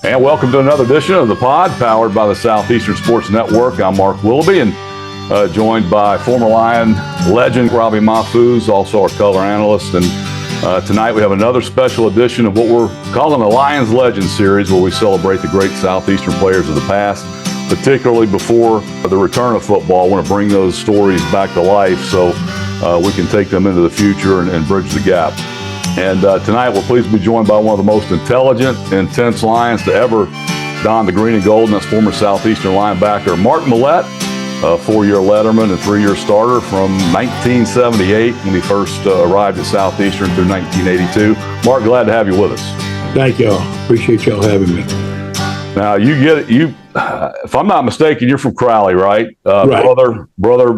And welcome to another edition of the pod, powered by the Southeastern Sports Network. I'm Mark Willoughby, and joined by former Lion legend Robbie Mahfouz, also our color analyst. And tonight we have another special edition of what we're calling the Lions Legend Series, where we celebrate the great Southeastern players of the past, particularly before the return of football. I want to bring those stories back to life so we can take them into the future and bridge the gap. And tonight we're pleased to be joined by one of the most intelligent, intense Lions to ever don the green and gold, and that's former Southeastern linebacker Mark Millet, a 4-year letterman and 3-year starter from 1978 when he first arrived at Southeastern through 1982. Mark, glad to have you with us. Thank y'all. Appreciate y'all having me. Now, if I'm not mistaken, you're from Crowley, right? Right. Brother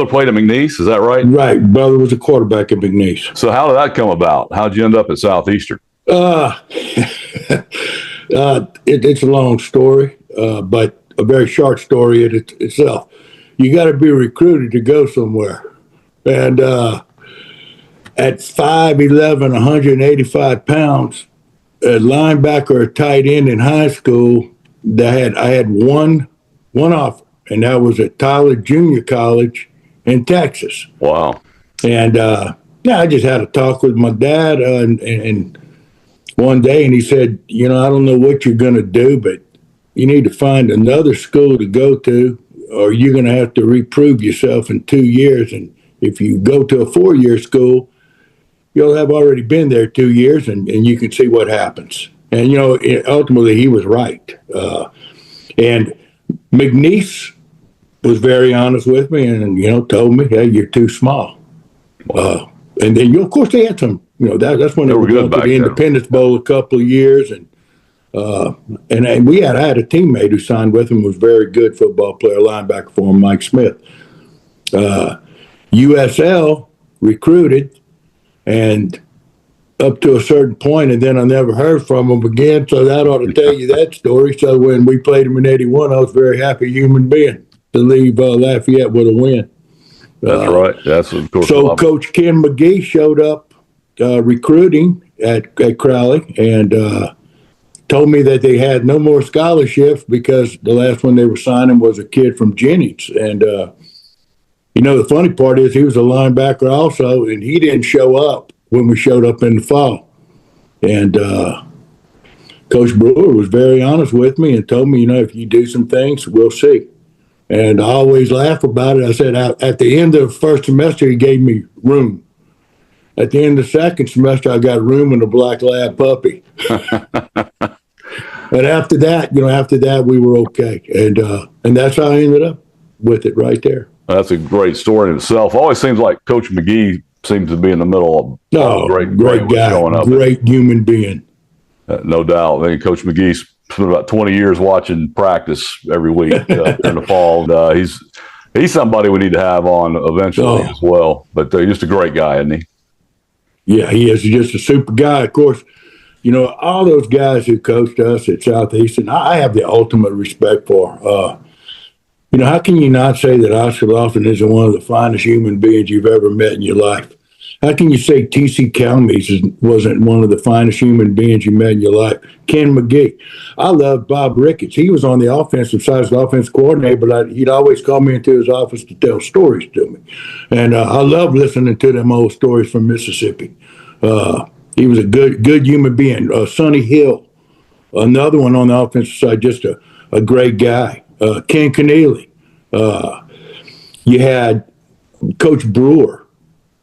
played at McNeese, is that right? Right. Brother was a quarterback at McNeese. So how did that come about? How'd you end up at Southeastern? It's a long story, but a very short story in itself. You got to be recruited to go somewhere. And at 5'11", 185 pounds, a linebacker or tight end in high school, I had one offer, and that was at Tyler Junior College in Texas. Wow. And I just had a talk with my dad and one day, and he said, I don't know what you're going to do, but you need to find another school to go to, or you're going to have to reprove yourself in 2 years. And if you go to a 4-year school, you'll have already been there 2 years, and you can see what happens. And, ultimately he was right. And McNeese was very honest with me and, told me, hey, you're too small. And then, of course, they had some, that's when they were going to the Independence Bowl a couple of years. And I had a teammate who signed with him, was a very good football player, linebacker for him, Mike Smith. USL recruited and up to a certain point, and then I never heard from him again. So that ought to tell you that story. So when we played him in '81, I was a very happy human being to leave Lafayette with a win. That's right. That's of course. So Coach Ken McGee showed up recruiting at Crowley and told me that they had no more scholarships because the last one they were signing was a kid from Jennings. And the funny part is he was a linebacker also, and he didn't show up when we showed up in the fall. And Coach Brewer was very honest with me and told me, if you do some things, we'll see. And I always laugh about it. I said, at the end of the first semester, he gave me room. At the end of the second semester, I got room in a black lab puppy. And after that, we were okay. And that's how I ended up with it right there. That's a great story in itself. Always seems like Coach McGee seems to be in the middle of great guy, great human being. No doubt. I think Coach McGee spent about 20 years watching practice every week in the fall. He's somebody we need to have on eventually as well. But he's just a great guy, isn't he? Yeah, he is. He's just a super guy. Of course, all those guys who coached us at Southeastern, I have the ultimate respect for. How can you not say that Oscar Lofton isn't one of the finest human beings you've ever met in your life? How can you say T.C. Calmes wasn't one of the finest human beings you met in your life? Ken McGee. I love Bob Ricketts. He was on the offensive side as the offensive coordinator, but he'd always call me into his office to tell stories to me. And I love listening to them old stories from Mississippi. He was a good human being. Sonny Hill, another one on the offensive side, just a great guy. Ken Keneally. You had Coach Brewer.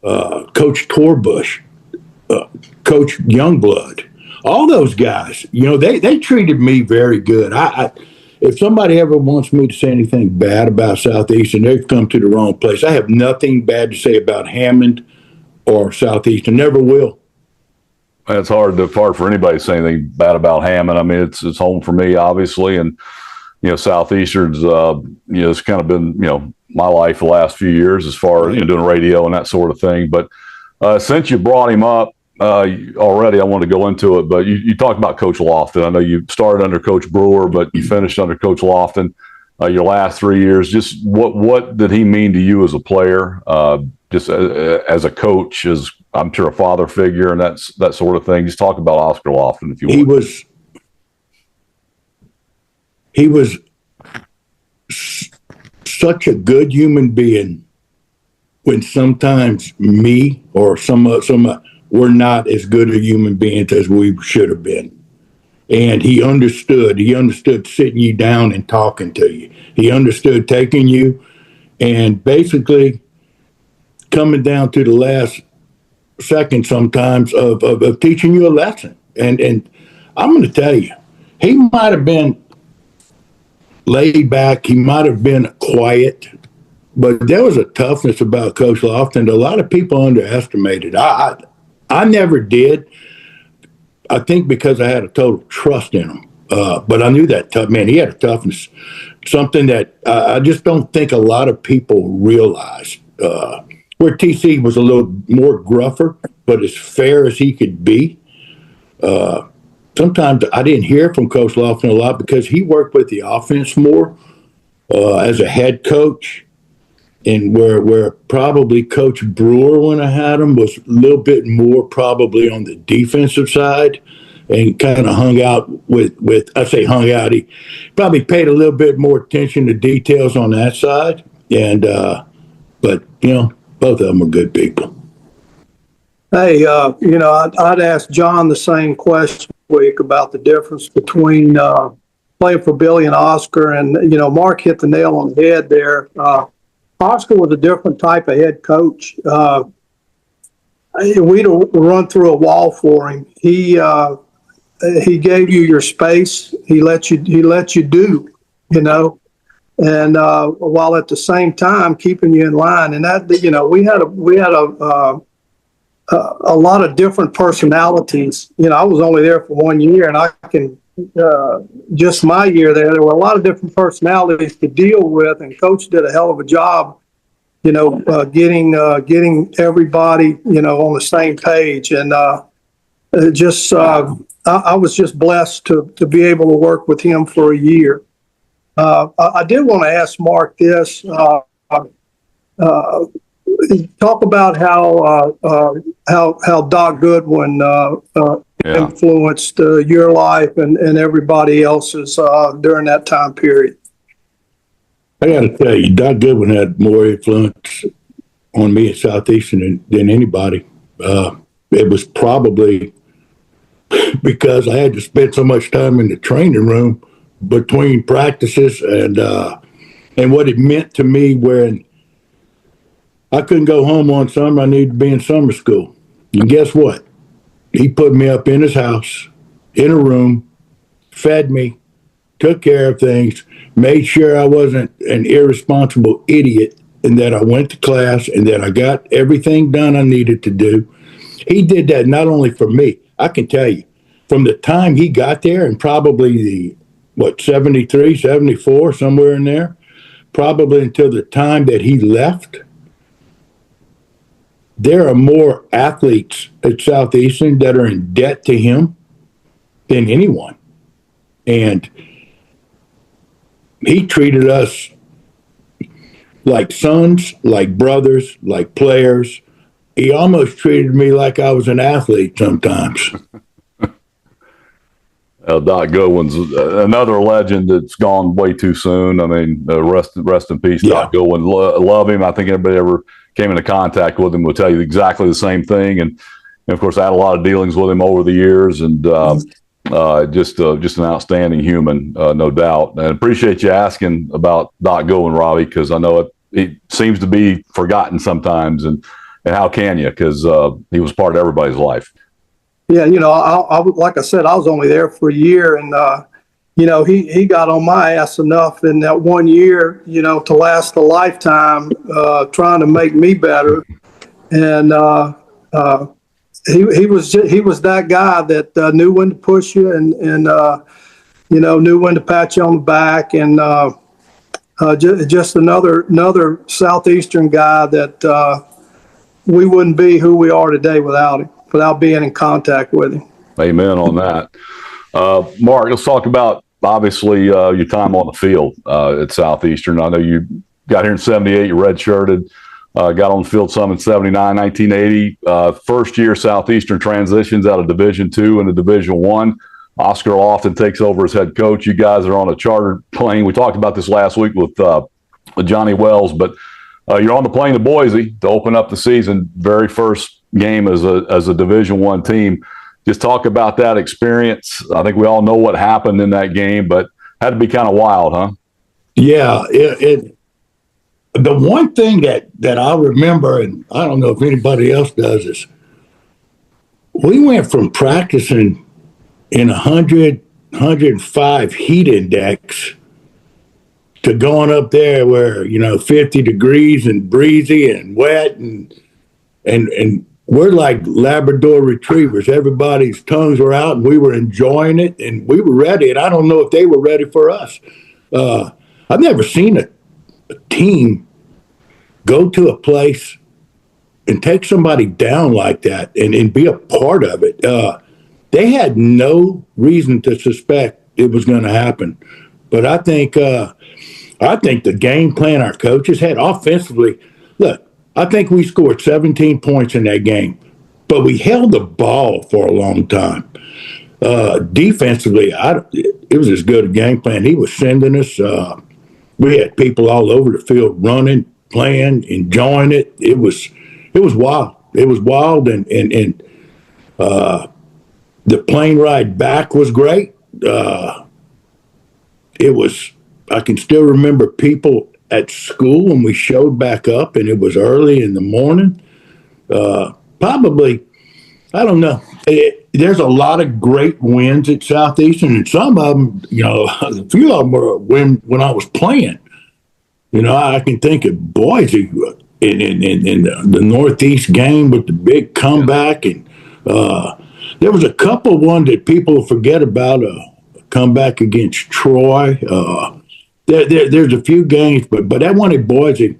Coach Torbush, Coach Youngblood, all those guys, they treated me very good. If somebody ever wants me to say anything bad about Southeastern, they've come to the wrong place. I have nothing bad to say about Hammond or Southeastern, never will. It's hard for anybody to say anything bad about Hammond. I mean, it's home for me, obviously, and Southeastern's it's kind of been my life the last few years as far as doing radio and that sort of thing. But since you brought him up already, I want to go into it. But you talked about Coach Lofton. I know you started under Coach Brewer, but you finished under Coach Lofton your last 3 years. Just what did he mean to you as a player, just as a coach, as I'm sure a father figure and that sort of thing? Just talk about Oscar Lofton, if you would. he was such a good human being when sometimes me or some we're not as good a human beings as we should have been. And he understood. He understood sitting you down and talking to you. He understood taking you and basically coming down to the last second sometimes of teaching you a lesson. And I'm going to tell you, he might have been laid back. He might have been quiet, but there was a toughness about Coach Lofton that a lot of people underestimated. I never did. I think because I had a total trust in him. But I knew that tough man. He had a toughness, something that I just don't think a lot of people realize. Where TC was a little more gruffer, but as fair as he could be. Sometimes I didn't hear from Coach Lofton a lot because he worked with the offense more as a head coach. And where probably Coach Brewer, when I had him, was a little bit more probably on the defensive side and kind of hung out with I say hung out. He probably paid a little bit more attention to details on that side. And but both of them are good people. Hey, I'd ask John the same question week about the difference between playing for Billy and Oscar, and Mark hit the nail on the head there. Oscar was a different type of head coach. We'd run through a wall for him. He gave you your space. He let you do, and while at the same time keeping you in line. And that we had a lot of different personalities. I was only there for 1 year, and I can just my year there were a lot of different personalities to deal with, and Coach did a hell of a job, getting everybody, on the same page. And I was just blessed to be able to work with him for a year. I did want to ask Mark this. Talk about how Doc Goodwin influenced your life and everybody else's during that time period. I got to tell you, Doc Goodwin had more influence on me at Southeastern than anybody. It was probably because I had to spend so much time in the training room between practices and what it meant to me when I couldn't go home one summer. I needed to be in summer school. And guess what? He put me up in his house, in a room, fed me, took care of things, made sure I wasn't an irresponsible idiot, and that I went to class and that I got everything done I needed to do. He did that not only for me. I can tell you, from the time he got there and probably 73, 74, somewhere in there, probably until the time that he left, there are more athletes at Southeastern that are in debt to him than anyone. And he treated us like sons, like brothers, like players. He almost treated me like I was an athlete sometimes. Doc Goodwin's another legend that's gone way too soon. I mean, rest in peace, yeah. Doc Goodwin. Love him. I think anybody ever came into contact with him will tell you exactly the same thing. And of course, I had a lot of dealings with him over the years, and just an outstanding human, no doubt. And appreciate you asking about Doc Goodwin, Robbie, because I know it seems to be forgotten sometimes. And how can you? Because he was part of everybody's life. Yeah, I like I said, I was only there for a year, and he got on my ass enough in that 1 year, to last a lifetime, trying to make me better. And he was that guy that knew when to push you and knew when to pat you on the back, and just another Southeastern guy that we wouldn't be who we are today without him, without being in contact with him. Amen on that. Mark, let's talk about, obviously, your time on the field at Southeastern. I know you got here in 78, you redshirted, got on the field some in 79, 1980. First year Southeastern transitions out of Division II into Division I. Oscar often takes over as head coach. You guys are on a chartered plane. We talked about this last week with Johnny Wells, but you're on the plane to Boise to open up the season. Very first game as a Division I team. Just talk about that experience. I think we all know what happened in that game, but had to be kind of wild, huh? Yeah, the one thing that I remember, and I don't know if anybody else does, is we went from practicing in 105 heat index to going up there where, 50 degrees and breezy and wet and we're like Labrador retrievers. Everybody's tongues were out and we were enjoying it and we were ready. And I don't know if they were ready for us. I've never seen a team go to a place and take somebody down like that and be a part of it. They had no reason to suspect it was going to happen. But I think the game plan our coaches had offensively, look, I think we scored 17 points in that game, but we held the ball for a long time. Defensively, it was as good a game plan. He was sending us. We had people all over the field running, playing, enjoying it. It was wild. It was wild, and the plane ride back was great. I can still remember people at school when we showed back up, and it was early in the morning. Probably, I don't know. There's a lot of great wins at Southeastern, and some of them, a few of them were when I was playing. I can think of Boise in the Northeast game with the big comeback, and there was a couple one that people forget about, a comeback against Troy. There's a few games, but that one at Boise,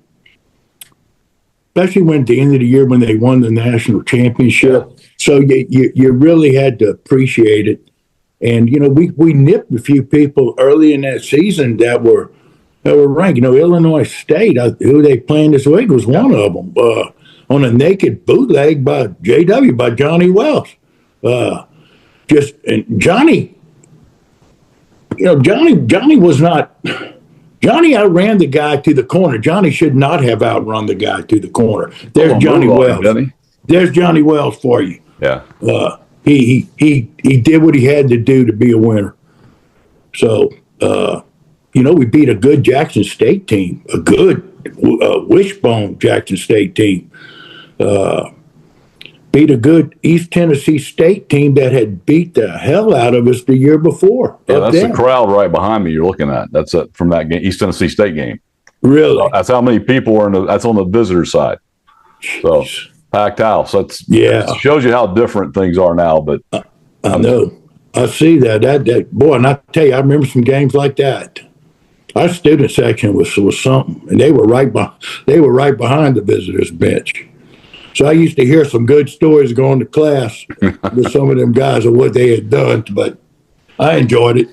especially when at the end of the year when they won the national championship. So you really had to appreciate it. And, we nipped a few people early in that season that were ranked. Illinois State, who they playing this week, was one of them on a naked bootleg by JW, by Johnny Wells. And Johnny, Johnny was not. Johnny outran the guy to the corner. Johnny should not have outrun the guy to the corner. There's Johnny Wells. There's Johnny Wells for you. Yeah. He did what he had to do to be a winner. So, we beat a good Jackson State team, a good wishbone Jackson State team. Beat a good East Tennessee State team that had beat the hell out of us the year before. Yeah, that's the crowd right behind me you're looking at. That's from that game, East Tennessee State game. Really? So that's how many people were that's on the visitor side. So packed house. It shows you how different things are now. But I know. I see that boy, and I tell you, I remember some games like that. Our student section was something, and they were right behind the visitors bench. So I used to hear some good stories going to class with some of them guys of what they had done, but I enjoyed it.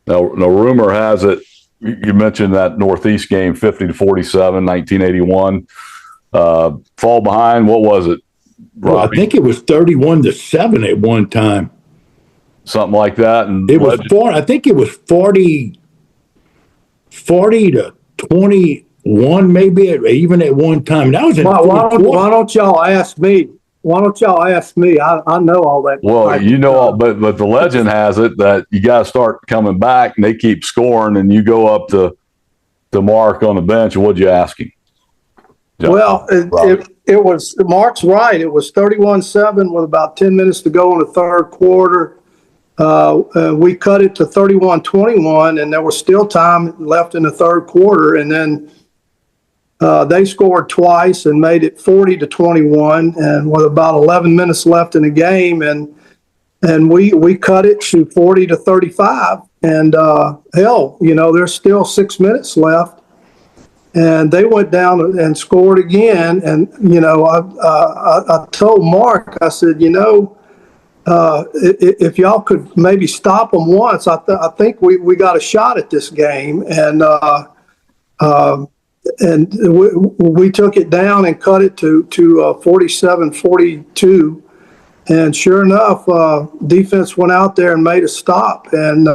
Now, rumor has it, you mentioned that Northeast game, 50-47, 1981. Fall behind, what was it, Robbie? Well, I think it was 31-7 at one time. Something like that. And it was I think it was 40 to 20. One maybe even at one time. That was why don't y'all ask me? Why don't y'all ask me? I know all that. Well, but the legend has it that you got to start coming back, and they keep scoring, and you go up to Mark on the bench. And what'd you ask him? Well, it was Mark's right. It was 31-7 with about 10 minutes to go in the third quarter. We cut it to 31-21, and there was still time left in the third quarter, and then. They scored twice and made it 40-21, and with about 11 minutes left in the game, and we cut it to 40-35. And there's still 6 minutes left, and they went down and scored again. And I told Mark, I said, if y'all could maybe stop them once, I think we got a shot at this game. And we took it down and cut it to 47-42, And sure enough, defense went out there and made a stop, and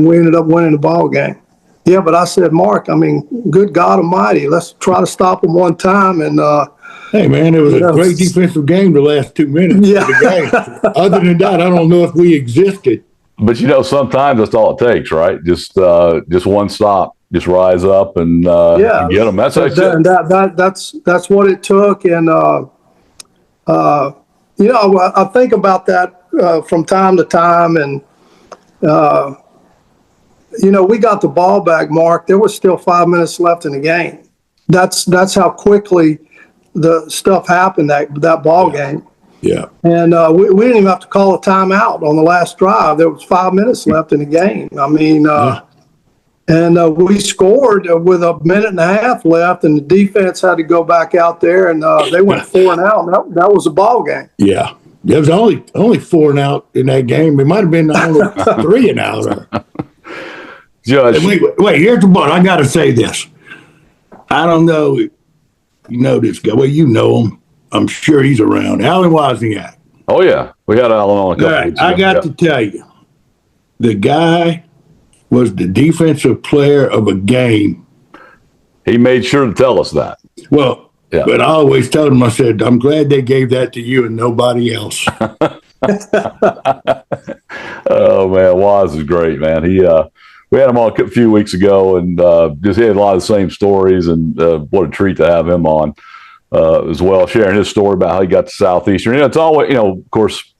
we ended up winning the ball game. Yeah, but I said, Mark, I mean, good God Almighty, let's try to stop them one time. And hey, man, it was a great defensive game the last 2 minutes Yeah. of the game. Other than that, I don't know if we existed. But sometimes that's all it takes, right? Just one stop, just rise up and get them. That's that's what it took. And I think about that from time to time, and we got the ball back, Mark. There was still 5 minutes left in the game. That's how quickly the stuff happened that ball game. Yeah. And we didn't even have to call a timeout on the last drive. There was 5 minutes left in the game. I mean, and we scored with a minute and a half left, and the defense had to go back out there, and they went 4 and out. And that was a ball game. Yeah. There was only 4 and out in that game. It might have been only 3 and out. Judge. Wait, here's the one. I got to say this. I don't know. You know this guy. Well, you know him. I'm sure he's around. Alan Wozniak. Oh, yeah. We had Alan on a couple weeks ago. I got to tell you, the guy was the defensive player of a game. He made sure to tell us that. Well, but I always told him, I said, I'm glad they gave that to you and nobody else. Oh, man. Woz is great, man. We had him on a few weeks ago, and just he had a lot of the same stories, and what a treat to have him on. As well, sharing his story about how he got to Southeastern. It's always, of course,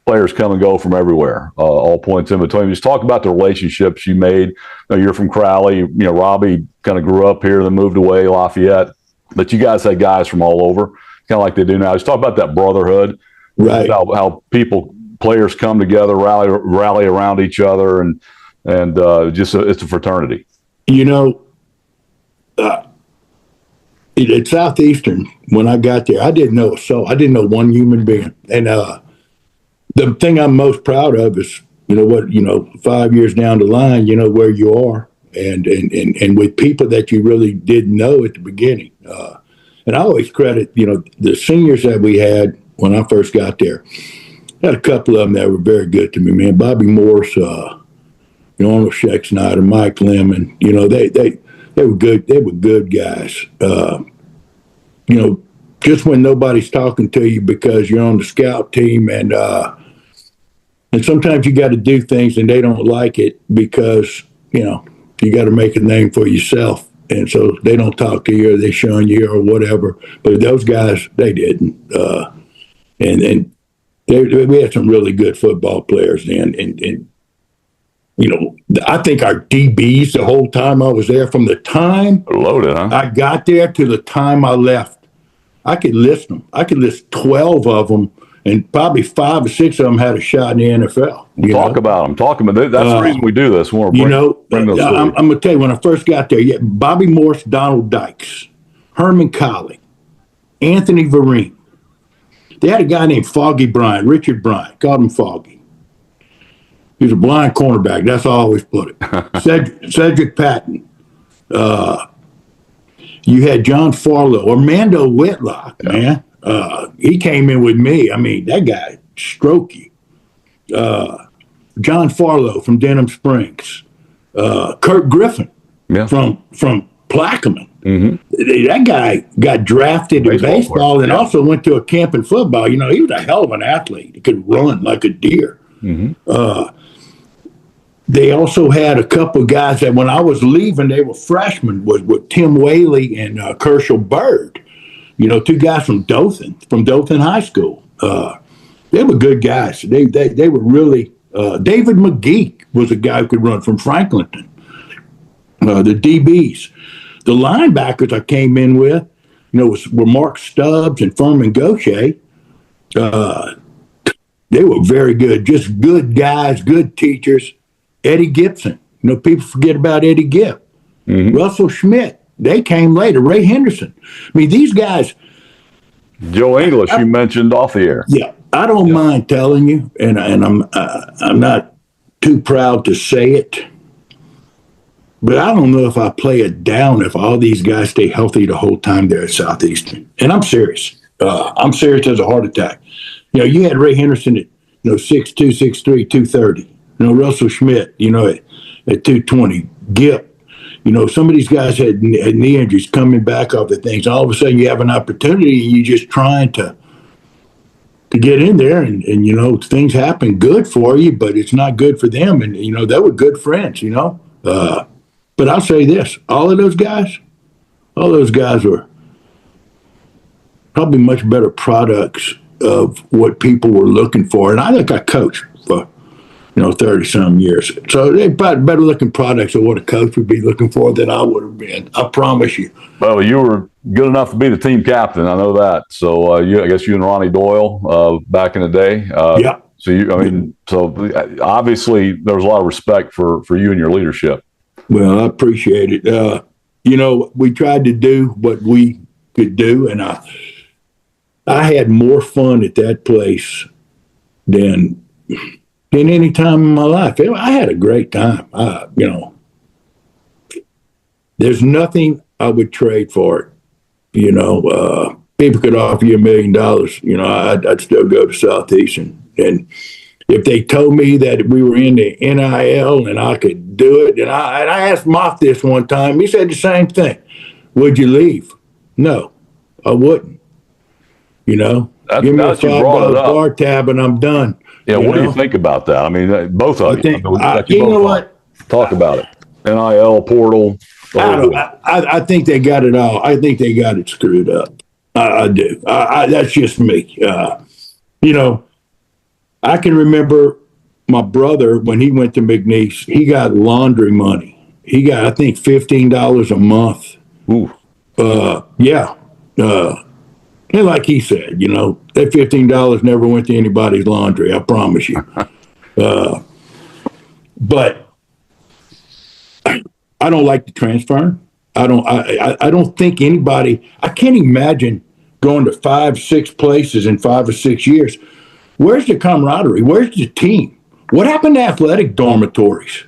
players come and go from everywhere, all points in between. Just talk about the relationships you made. You're from Crowley. Robbie kind of grew up here, then moved away, Lafayette. But you guys had guys from all over, kind of like they do now. Just talk about that brotherhood, right? How players come together, rally around each other, and it's a fraternity. At Southeastern, when I got there, I didn't know a soul. I didn't know one human being. And the thing I'm most proud of is, 5 years down the line, where you are, and with people that you really didn't know at the beginning. And I always credit, the seniors that we had when I first got there. I had a couple of them that were very good to me, man. Bobby Morse, Arnold Scheck-Snyder, Mike Lemon, they were good. They were good guys. Just when nobody's talking to you because you're on the scout team, and sometimes you got to do things and they don't like it because you got to make a name for yourself, and so they don't talk to you or they shun you or whatever. But those guys, they didn't, and we had some really good football players then, and I think our DBs the whole time I was there, from the time loaded, huh? I got there to the time I left, I could list them. I could list 12 of them, and probably 5 or 6 of them had a shot in the NFL. Talk about them. That's the reason we do this. We bring those I'm going to tell you, when I first got there, Bobby Morse, Donald Dykes, Herman Colley, Anthony Vereen. They had a guy named Foggy Bryant, Richard Bryant, called him Foggy. He was a blind cornerback. That's how I always put it. Cedric Patton. You had John Farlow, Armando Whitlock, man. He came in with me. I mean, that guy strokey. John Farlow from Denham Springs. Kurt Griffin from Plaquemine. Mm-hmm. That guy got drafted in baseball and also went to a camp in football. He was a hell of an athlete. He could run like a deer. Mm-hmm. They also had a couple of guys that when I was leaving, they were freshmen, with Tim Whaley and Kershal Bird. 2 guys from Dothan High School. They were good guys. They were really, David McGee was a guy who could run from Franklinton. The DBs. The linebackers I came in with, were Mark Stubbs and Furman Gaucher. They were very good, just good guys, good teachers. Eddie Gibson. People forget about Eddie Gibb. Mm-hmm. Russell Schmidt. They came later. Ray Henderson. I mean, these guys. Joe English, you mentioned off the air. Yeah, I don't mind telling you, and I'm not too proud to say it, but I don't know if I play it down if all these guys stay healthy the whole time they're at Southeastern. And I'm serious. I'm serious as a heart attack. You had Ray Henderson at 6'2", 6'3", 230. Russell Schmidt, at 220. Gip. Some of these guys had knee injuries coming back off the things. All of a sudden, you have an opportunity, and you're just trying to get in there, and things happen good for you, but it's not good for them. And they were good friends. But I'll say this: all those guys were probably much better products of what people were looking for. And I think I coached for 30-some years. So they probably better looking products of what a coach would be looking for than I would have been. I promise you. Well, you were good enough to be the team captain. I know that. So I guess you and Ronnie Doyle back in the day. Yeah. So obviously there was a lot of respect for you and your leadership. Well, I appreciate it. We tried to do what we could do, and I had more fun at that place than any time in my life. I had a great time. There's nothing I would trade for it. People could offer you $1 million. I'd still go to Southeastern. And if they told me that we were in the NIL and I could do it, and I asked Moff this one time, he said the same thing. Would you leave? No, I wouldn't. Give me a $5 bar tab and I'm done. Yeah, what do you think about that? I mean, both of you. What? Talk about it. NIL, portal. I think they got it all. I think they got it screwed up. I do. That's just me. I can remember my brother when he went to McNeese. He got laundry money. He got, I think, $15 a month. Ooh. Yeah. And like he said, that $15 never went to anybody's laundry. I promise you. But I don't like the transfer. I don't think anybody. I can't imagine going to 5-6 places in 5 or 6 years. Where's the camaraderie? Where's the team? What happened to athletic dormitories?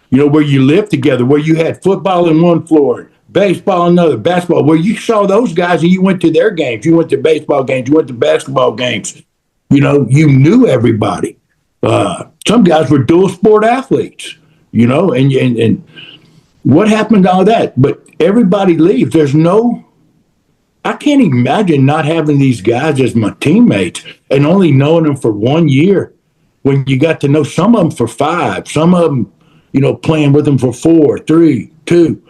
Where you lived together, where you had football in one floor, baseball in another, basketball, where you saw those guys and you went to their games. You went to baseball games. You went to basketball games. You knew everybody. Some guys were dual sport athletes, and what happened to all that? But everybody leaves. I can't imagine not having these guys as my teammates and only knowing them for 1 year when you got to know some of them for 5, some of them, playing with them for 4, 3, 2.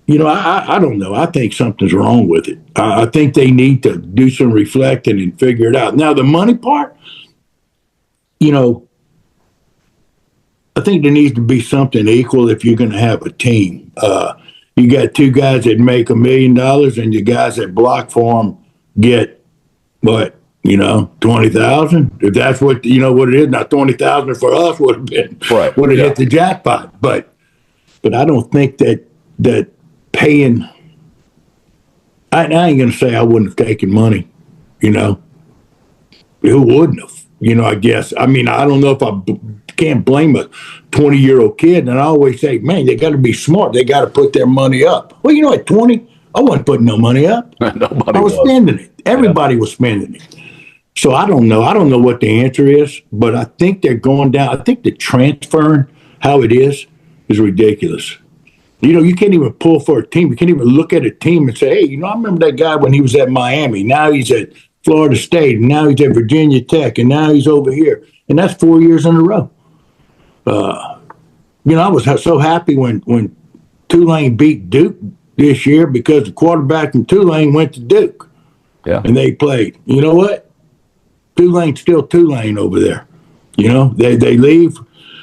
I don't know. I think something's wrong with it. I think they need to do some reflecting and figure it out. Now, the money part, I think there needs to be something equal if you're going to have a team. You got 2 guys that make $1 million and the guys that block for them get what, 20,000. If that's what, what it is. Now 20,000 for us would have been, right. Would have hit the jackpot. But I don't think that paying, I ain't going to say I wouldn't have taken money, Who wouldn't have? I guess. I mean, I don't know if I can't blame a 20-year-old kid. And I always say, man, they got to be smart. They got to put their money up. Well, at 20, I wasn't putting no money up. Nobody I was spending it. Everybody was spending it. So I don't know. I don't know what the answer is, but I think they're going down. I think the transferring, how it is ridiculous. You can't even pull for a team. You can't even look at a team and say, hey, I remember that guy when he was at Miami. Now he's at Florida State, and now he's at Virginia Tech, and now he's over here. And that's 4 years in a row. I was so happy when Tulane beat Duke this year because the quarterback from Tulane went to Duke. Yeah. And they played. You know what? Tulane's still Tulane over there. They leave.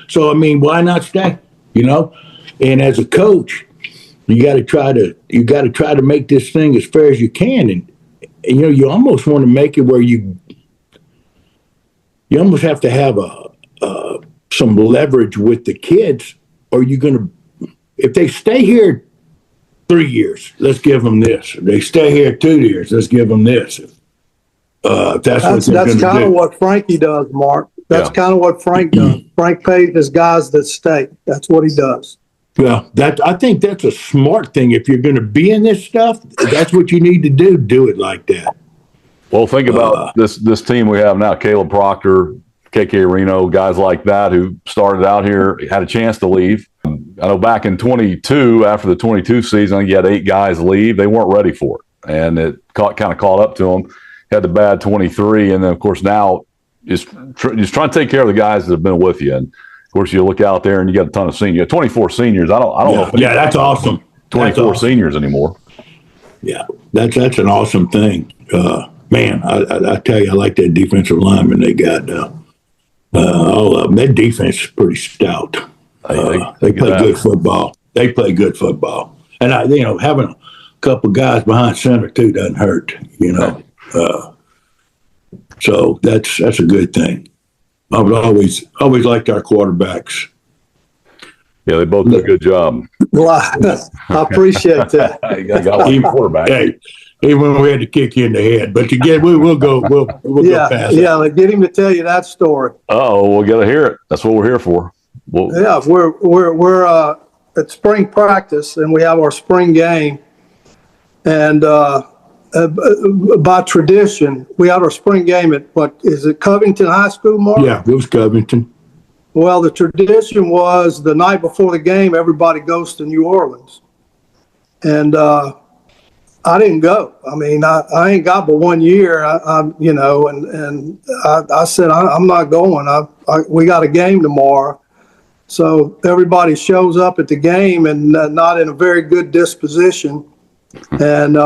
So, I mean, why not stay? And as a coach, you got to try to make this thing as fair as you can. And you almost want to make it where you almost have to have some leverage with the kids, or you're going to, if they stay here 3 years, let's give them this. If they stay here 2 years, let's give them this. That's kind of what Frankie does, Mark. That's kind of what Frank does. Frank pays his guys that stay. That's what he does. Well, I think that's a smart thing. If you're going to be in this stuff, that's what you need to do. Do it like that. Well, think about this team we have now: Caleb Proctor, KK Reno, guys like that who started out here, had a chance to leave. I know back in 22, after the 22 season, you had 8 guys leave. They weren't ready for it, and it kind of caught up to them. Had the bad 23, and then of course now just trying to take care of the guys that have been with you. And of course, you look out there and you got a ton of seniors. You got 24 seniors. I don't know. Yeah, that's awesome. 24 seniors anymore. Yeah, that's an awesome thing. Man, I tell you, I like that defensive lineman they got. All of them. That defense is pretty stout. They play good football. They play good football. And having a couple guys behind center too doesn't hurt. So that's a good thing. I would always liked our quarterbacks. Yeah, they both did a good job. Well, I appreciate that. I got one quarterback. Hey, even when we had to kick you in the head, but again, we'll go past that. Yeah, get him to tell you that story. Oh, we'll get to hear it. That's what we're here for. We're at spring practice and we have our spring game, and by tradition, we had our spring game at is it Covington High School, Mark? Yeah, it was Covington. Well, the tradition was the night before the game, everybody goes to New Orleans. And I didn't go. I mean, I ain't got but 1 year, and I said, I'm not going. We got a game tomorrow. So everybody shows up at the game and not in a very good disposition. And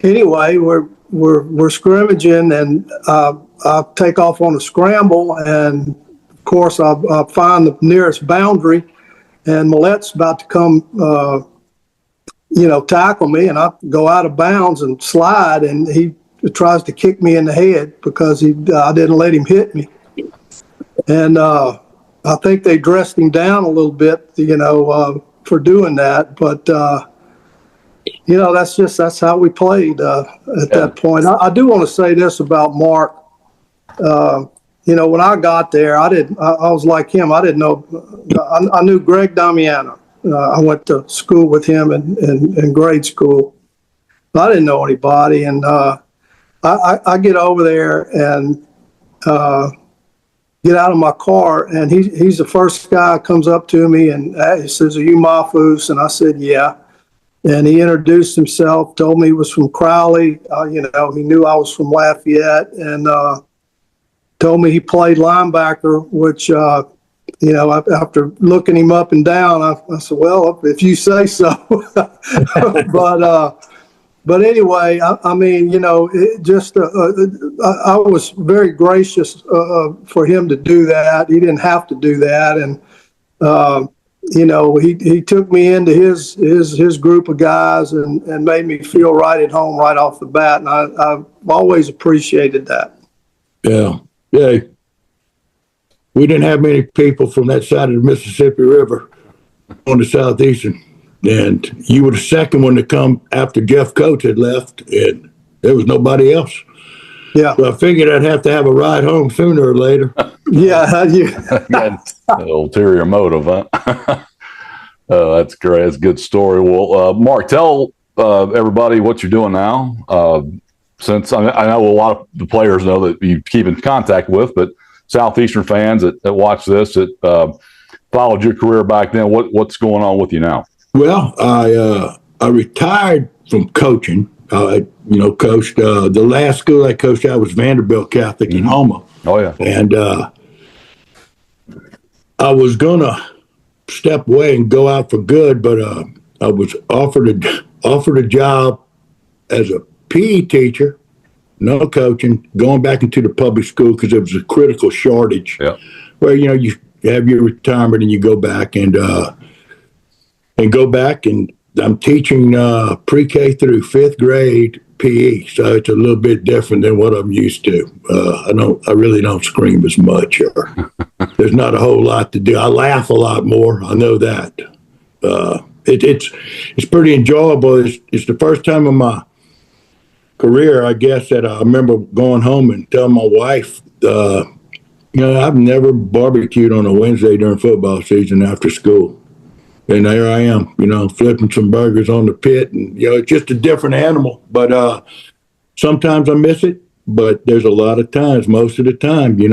anyway, we're scrimmaging, and I take off on a scramble, and of course, I find the nearest boundary, and Millet's about to come, tackle me, and I go out of bounds and slide, and he tries to kick me in the head because I didn't let him hit me. And I think they dressed him down a little bit, for doing that. But, that's how we played at that point. I do want to say this about Mark. When I got there, I was like him. I didn't know. I knew Greg Damiano. I went to school with him in grade school. I didn't know anybody, and I get over there and get out of my car, and he's the first guy that comes up to me, and he says, "Are you Mahfouz?" And I said, "Yeah." And he introduced himself, told me he was from Crowley. He knew I was from Lafayette, and told me he played linebacker, which, after looking him up and down, I said, well, if you say so. But anyway, I was very gracious for him to do that. He didn't have to do that. And, he took me into his group of guys and made me feel right at home right off the bat. And I've always appreciated that. Yeah. Yeah, we didn't have many people from that side of the Mississippi River on the Southeastern, and you were the second one to come after Jeff Coates had left, and there was nobody else. Yeah. So I figured I'd have to have a ride home sooner or later. Yeah. Ulterior motive, huh? That's great. That's a good story. Well, Mark, tell everybody what you're doing now. Since I know a lot of the players know that you keep in contact with, but Southeastern fans that watch this, that followed your career back then, what's going on with you now? Well, I retired from coaching. I coached the last school I coached at was Vanderbilt Catholic in Houma. Oh yeah, and I was gonna step away and go out for good, but I was offered a job as a PE teacher, no coaching, going back into the public school because there was a critical shortage. Yeah. Where you have your retirement and you go back and I'm teaching pre-K through fifth grade PE, so it's a little bit different than what I'm used to. I really don't scream as much, or there's not a whole lot to do. I laugh a lot more. I know that. It's pretty enjoyable. It's the first time in my career, I guess, that I remember going home and telling my wife, I've never barbecued on a Wednesday during football season after school. And there I am, flipping some burgers on the pit, and it's just a different animal. But sometimes I miss it, but there's a lot of times, most of the time, we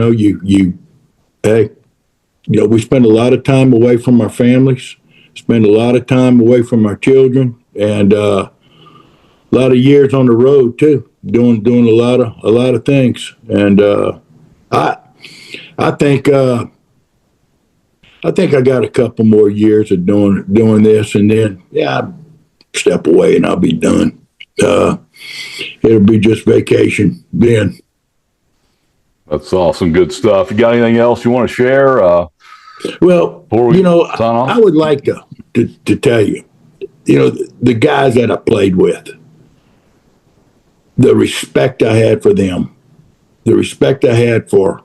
spend a lot of time away from our families, spend a lot of time away from our children, and a lot of years on the road too, doing a lot of things. And I think I got a couple more years of doing this, and then I'll step away and I'll be done. It'll be just vacation then. That's awesome. Good stuff. You got anything else you want to share? Well, sign off? I would like to tell you, the guys that I played with, the respect I had for them, the respect I had for,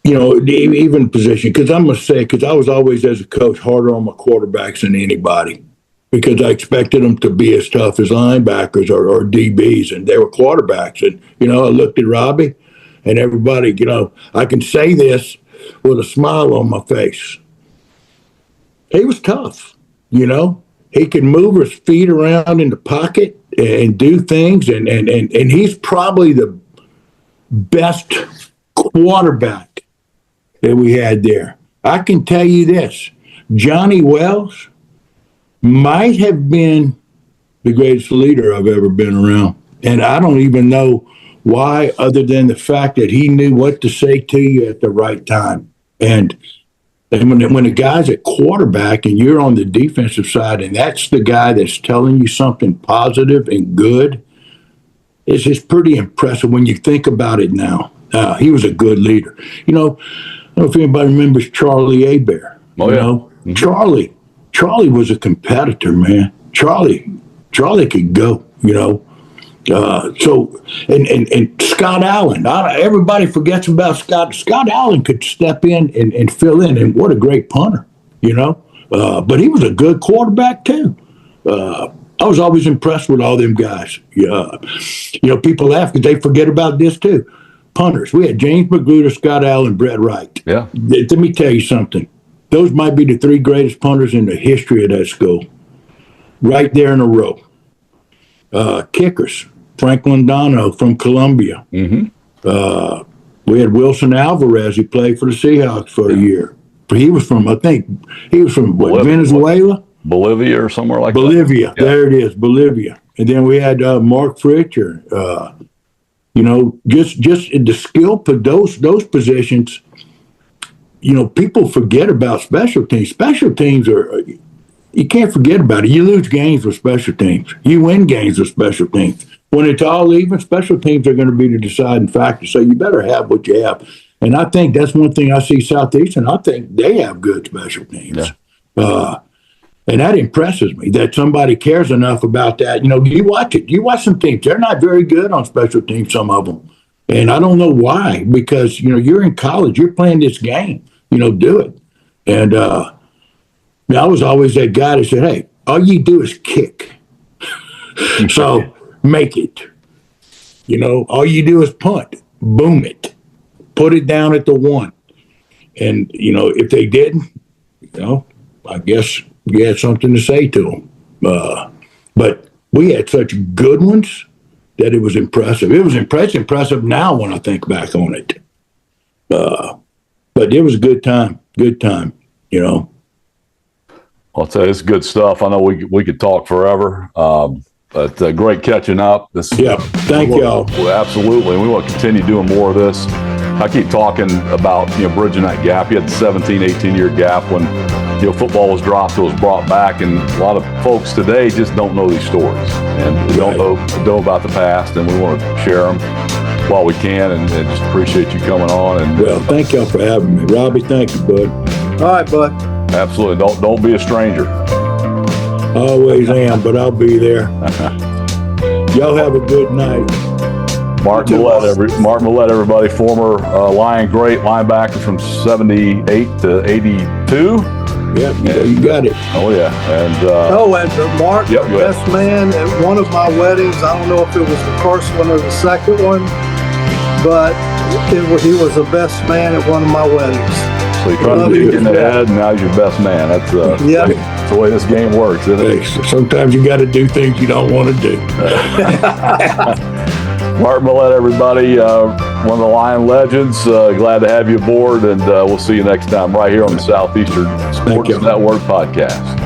even position. Because I must say, because I was always, as a coach, harder on my quarterbacks than anybody, because I expected them to be as tough as linebackers or DBs, and they were quarterbacks. And, I looked at Robbie and everybody, I can say this with a smile on my face. He was tough, He could move his feet around in the pocket and do things, and he's probably the best quarterback that we had there. I can tell you this, Johnny Wells might have been the greatest leader I've ever been around. And I don't even know why, other than the fact that he knew what to say to you at the right time. And when the guy's at quarterback and you're on the defensive side, and that's the guy that's telling you something positive and good, it's just pretty impressive when you think about it now. He was a good leader. I don't know if anybody remembers Charlie Hebert. Mm-hmm. Charlie was a competitor, man. Charlie could go, and Scott Allen. Everybody forgets about Scott. Scott Allen could step in and fill in, and what a great punter, But he was a good quarterback too. I was always impressed with all them guys. People laugh because they forget about this too. Punters. We had James Magruder, Scott Allen, Brett Wright. Yeah. Let me tell you something. Those might be the three greatest punters in the history of that school. Right there in a row. Kickers. Franklin Dono from Columbia. Mm-hmm. We had Wilson Alvarez. He played for the Seahawks for a year. He was from Venezuela? Bolivia or somewhere like Bolivia. that. Yeah. There it is, Bolivia. And then we had Mark Fritcher. Just the skill for those positions. People forget about special teams. Special teams you can't forget about it. You lose games with special teams. You win games with special teams. When it's all even, special teams are going to be the deciding factor. So you better have what you have. And I think that's one thing I see Southeastern. I think they have good special teams. Yeah. And that impresses me that somebody cares enough about that. You watch it. You watch some teams. They're not very good on special teams, some of them. And I don't know why, because, you're in college. You're playing this game. Do it. And I was always that guy that said, hey, all you do is kick. So make it. All you do is punt. Boom it. Put it down at the 1. And, if they didn't, I guess you had something to say to them. But we had such good ones that it was impressive. It was impressive now when I think back on it. But it was a good time. I'll tell you, it's good stuff. I know we could talk forever, but great catching up. Thank y'all. Absolutely. We want to continue doing more of this. I keep talking about, bridging that gap. You had the 17, 18-year gap when, football was dropped, it was brought back, and a lot of folks today just don't know these stories and don't know about the past, and we want to share them while we can, and just appreciate you coming on. And thank y'all for having me. Robbie, thank you, bud. All right, bud. Absolutely. Don't be a stranger. Always am, but I'll be there. Y'all have a good night. Mark Millet, everybody, former Lion great linebacker from 78 to 82. Yep, you got it. Oh, yeah. And Mark, the best man at one of my weddings, I don't know if it was the first one or the second one, but he was the best man at one of my weddings. So you tried to get in the head, and now he's your best man. That's the way this game works, isn't it? Hey, sometimes you got to do things you don't want to do. Mark Millet, everybody, one of the Lion legends. Glad to have you aboard, and we'll see you next time right here on the Southeastern Sports Network podcast.